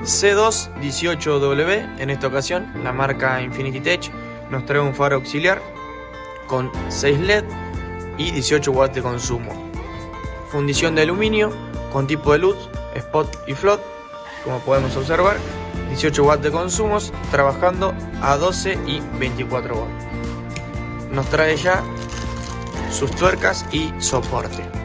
C218W. En esta ocasión la marca Infinity Tech nos trae un faro auxiliar con 6 LED y 18 watts de consumo. Fundición de aluminio con tipo de luz, spot y float, como podemos observar. 18 watts de consumos, trabajando a 12 y 24 watts. Nos trae ya sus tuercas y soporte.